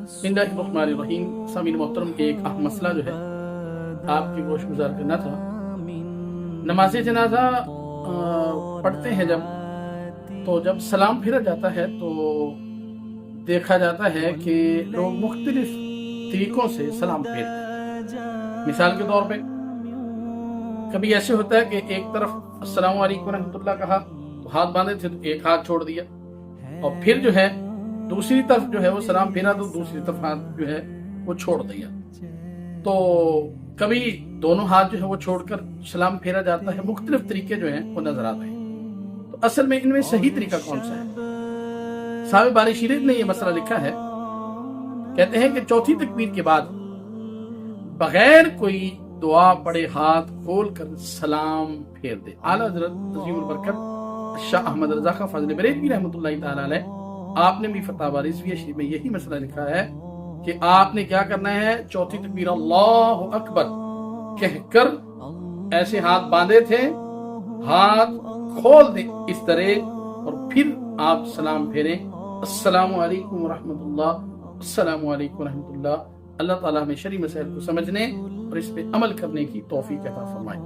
بسم اللہ الرحمن الرحیم۔ سامعین محترم، ایک اہم مسئلہ جو ہے آپ کی گوش گزار کرنا تھا۔ نماز جنازہ پڑھتے ہیں جب سلام پھیرا جاتا ہے تو دیکھا جاتا ہے کہ لوگ مختلف طریقوں سے سلام پھیرتے ہیں۔ مثال کے طور پہ کبھی ایسے ہوتا ہے کہ ایک طرف السلام علیکم ورحمۃ اللہ کہا تو ہاتھ باندھے تھے تو ایک ہاتھ چھوڑ دیا، اور پھر جو ہے دوسری طرف جو ہے وہ سلام پھیرا تو دوسری طرف ہاتھ جو ہے وہ چھوڑ دیا۔ تو کبھی دونوں ہاتھ جو ہے وہ چھوڑ کر سلام پھیرا جاتا ہے۔ مختلف طریقے جو ہیں وہ نظر آتے ہیں، تو اصل میں ان میں صحیح طریقہ کون سا ہے؟ صاحب باری شریف نے یہ مسئلہ لکھا ہے، کہتے ہیں کہ چوتھی تکبیر کے بعد بغیر کوئی دعا پڑے ہاتھ کھول کر سلام پھیر دے۔ اعلیٰ حضرت عظیم البرکت شاہ احمد رضا خان فاضل بریلوی رحمۃ اللہ تعالی علیہ، آپ نے بھی فتاوی رضویہ شریف میں یہی مسئلہ لکھا ہے کہ آپ نے کیا کرنا ہے، چوتھی تکبیر اللہ اکبر کہہ کر ایسے ہاتھ باندھے تھے، ہاتھ کھول دیں اس طرح، اور پھر آپ سلام پھیریں، السلام علیکم ورحمۃ اللہ، السلام علیکم ورحمۃ اللہ۔ اللہ تعالیٰ ہمیں شرعی مسائل کو سمجھنے اور اس پہ عمل کرنے کی توفیق عطا فرمائے۔